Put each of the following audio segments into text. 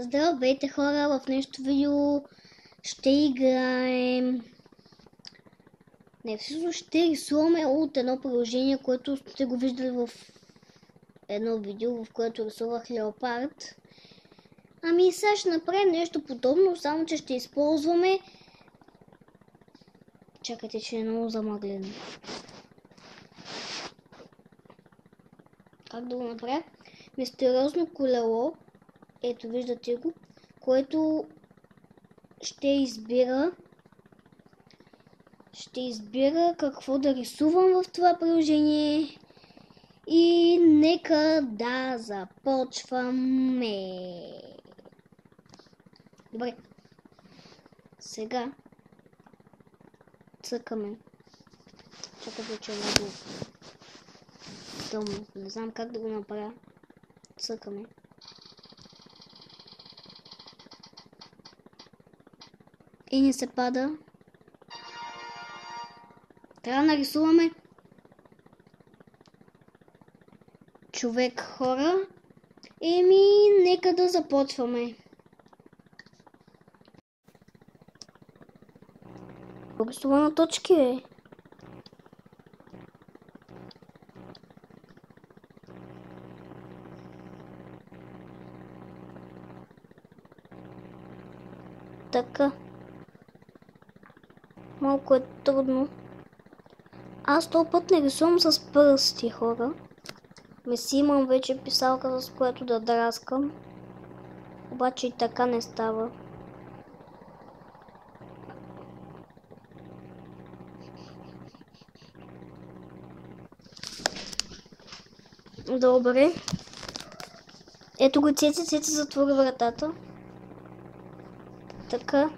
Здравейте хора, в днешното видео ще играем... всъщност ще рисуваме от едно приложение, което сте го виждали в едно видео, в което рисувах леопард. Ами сега ще направим нещо подобно, само че ще използваме... Чакайте, че е много замъглено. Как да го направя? Мистериозно колело, ето виждате го, което ще избира какво да рисувам в това приложение и нека да започваме. Добре, сега цъкаме. Чакайте, че е много тъмно. Не знам как да го направя. Цъкаме. И не се пада. Трябва да нарисуваме човек, хора. Нека да започваме. Рисува на точки е. Така. Малко е трудно. Аз този път не рисувам с пръсти, хора. Си имам вече писалка, с която да драскам. Обаче и така не става. Добре. Ето го, Цеци затвори вратата. Така.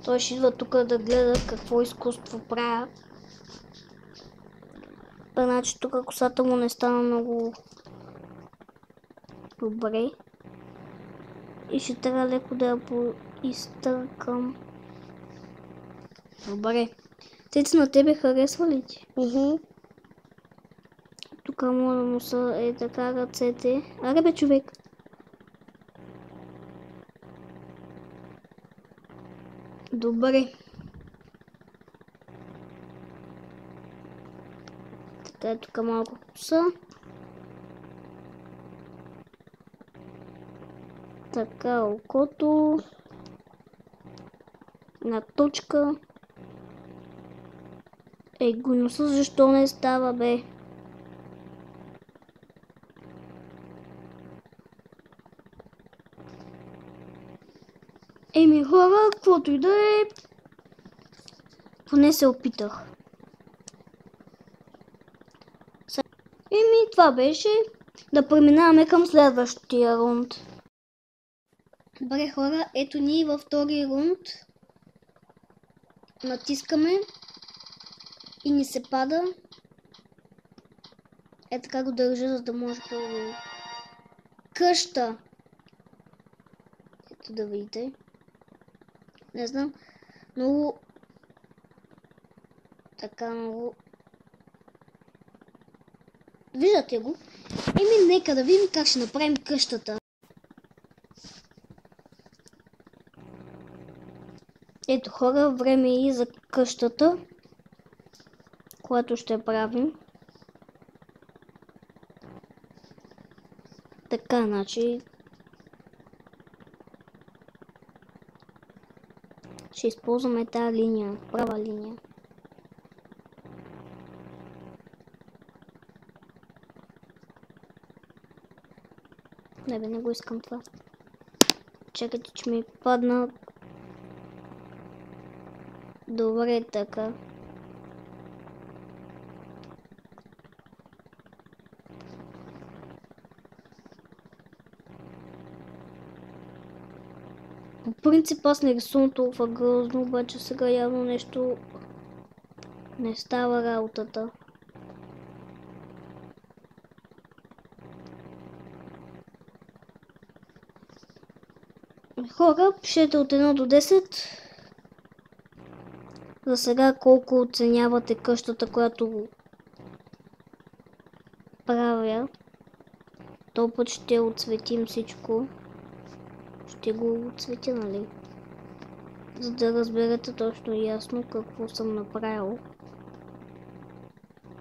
Той ще идва тук да гледа какво изкуство правя. Значи тук косата му не стана много добре. И ще трябва леко да я поизтъркам. Добре. Цеци, на тебе харесва ли ти? Тук му да му са е така ръцете. Аре бе, човек. Добре. Така е тук малко коса. Така окото. На точка. Го носа, защо не става, бе? Хора, каквото и да е, поне се опитах. Това беше. Да преминаваме към следващия рунд. Добре, хора, ето ни във втори рунд. Натискаме и ни се пада. Така го държа, за да може да... Къща. Ето да видите. Не знам. Много... Така много... Виждате го? Нека да видим как ще направим къщата. Ето, хора, време и за къщата, която ще правим. Така, значи... Ще използваме тази линия, права линия. Не го искам това. Чакайте, че ми падна. Добре, така. По принцип аз не рисувам толкова грозно, обаче сега явно нещо не става работата. Хора, пишете от 1 до 10. За сега колко оценявате къщата, която правя. Този път ще отцветим всичко. ще го оцветя, нали? За да разберете точно и ясно какво съм направил.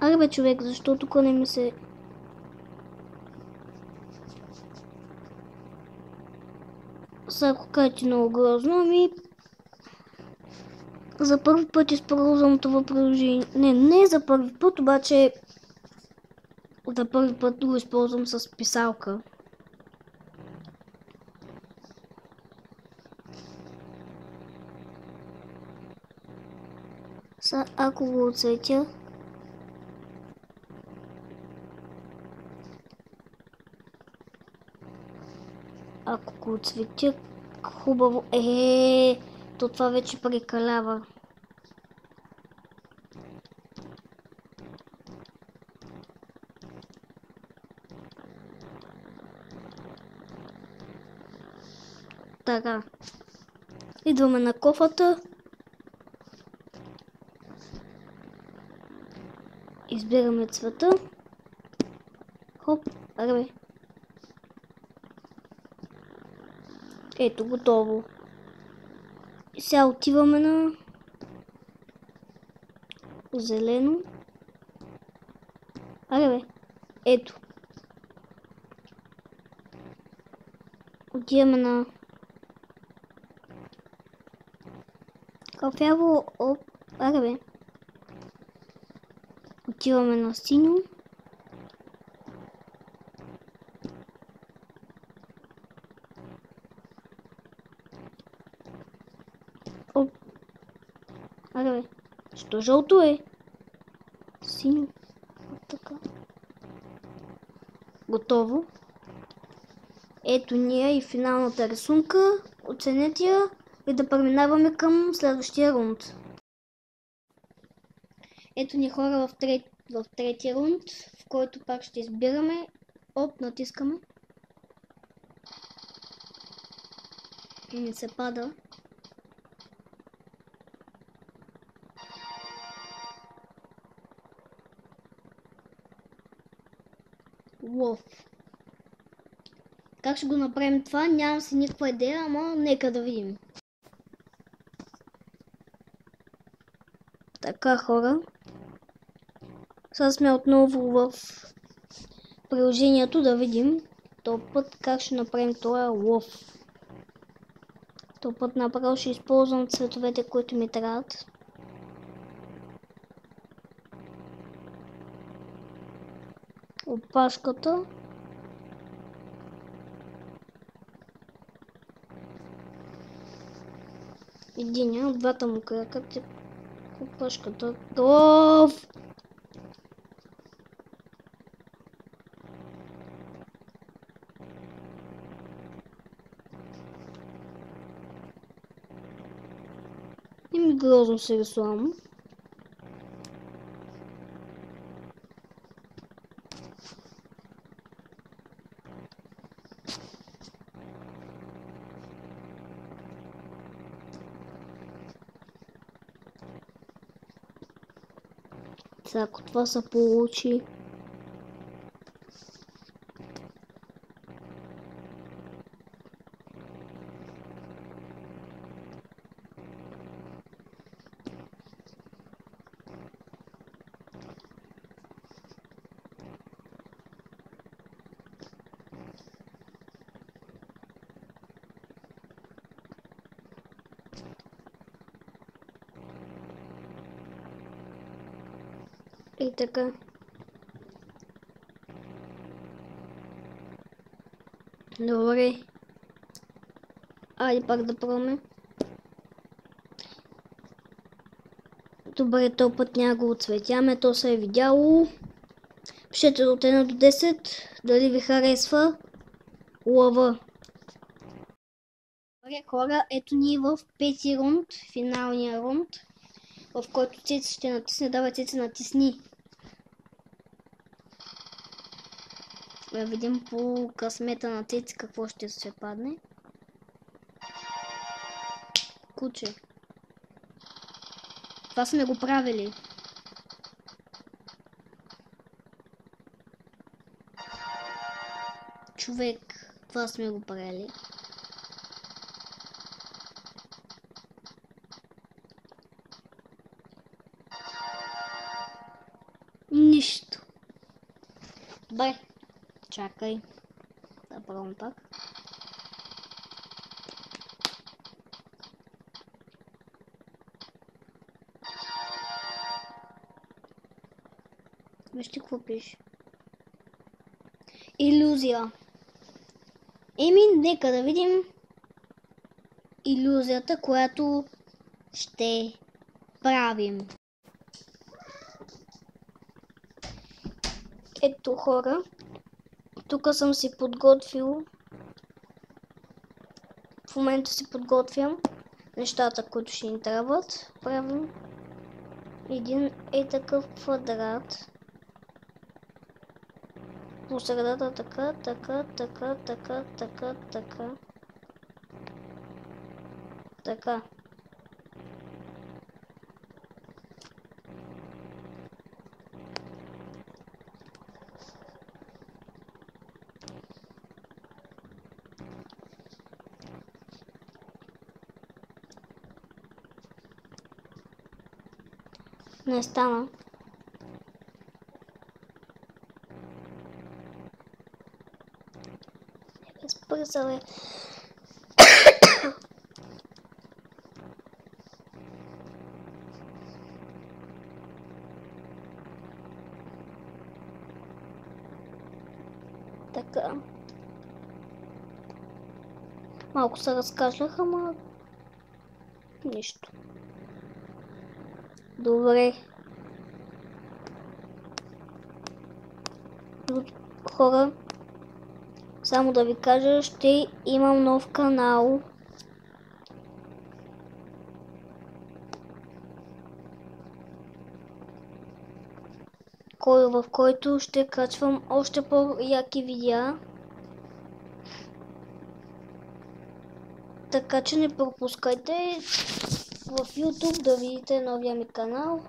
Аре бе, човек, защо тук не ми се... Сега ако кажете много грозно, ами... За първи път използвам това приложение. Не за първи път, обаче... За първи път го използвам с писалка. Сега ако го оцветя... Ако го оцветя хубаво... То това вече прекалява. Така. Идваме на кофата. Избираме цвета. Хоп, аре. Ето, готово. И сега отиваме на зелено. Аре бе. Ето. Отиваме на кафяво. Оп. Аре бе. Отиваме на синьо. Оп. Аре бе. Що жълто е? Синьо. Така. Готово. Ето ни е и финалната рисунка. Оценете я и да преминаваме към следващия рунд. Ето ни хора в третия рунд, в който пак ще избираме. Оп, натискаме. И не се пада. Лов. Как ще го направим това? Нямам си никаква идея, ама нека да видим. Така, хора. Сега сме отново в приложението да видим този път как ще направим това лов. Този път направо ще използвам цветовете, които ми трябват. Опашката. Единия от двата му крака, опашката. Лов! И ми грозно се рисувам. Сега ако това се получи... И така. Добре. Айде пак да пробваме. Добре, този път няма го отцветяме, то се е видяло. Пишете от 1 до 10 дали ви харесва лъва. Добре, хора, ето ни в пети рунд, финалния рунд, в който Цеци ще натисне. Давай, Цеци, натисни. Да видим по късмета на Цеци какво ще се падне. Куче. Това сме го правили. Човек. Това сме го правили. Нищо. Добре. Чакай. Да пробвам пак. Вижте какво пише. Илюзия. Нека да видим илюзията, която ще правим. Ето, хора, тук съм си подготвил, в момента си подготвям нещата, които ще ни трябват. Правим един такъв квадрат. По средата така. Така. Не стана. Безпързале. Така. Малко се разкашлях, ама нищо. Добре. Хора, само да ви кажа, ще имам нов канал. В който ще качвам още по-яки видеа. Така че не пропускайте в YouTube да видите новия ми канал.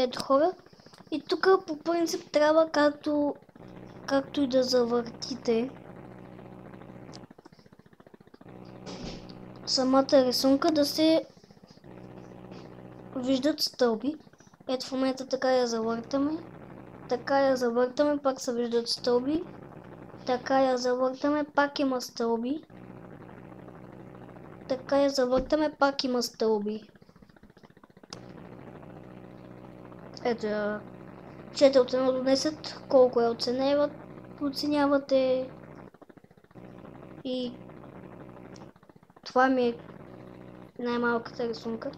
Ето, хора. И тук по принцип трябва както и да завъртите самата рисунка, да се виждат стълби. Ето в момента така я завъртаме. Така я завъртаме, пак се виждат стълби. Така я завъртаме, пак има стълби. Така я завъртаме, пак има стълби. Ето, 4 от 1 до 10, колко я оценявате. И това ми е най-малката рисунка.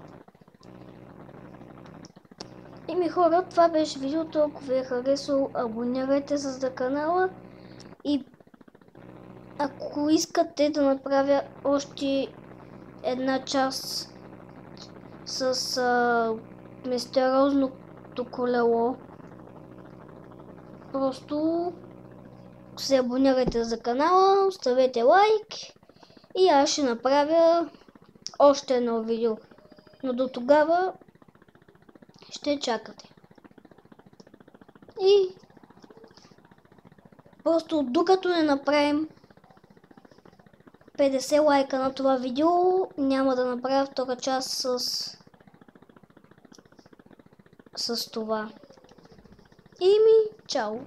Хора, това беше видеото. Ако ви е харесало, абонирайте се за канала. И ако искате да направя още една част с мистериозното колело, просто се абонирайте за канала, оставете лайк и аз ще направя още едно видео. Но до тогава ще чакате. И просто докато не направим 50 лайка на това видео, няма да направя втора част с това. Чао!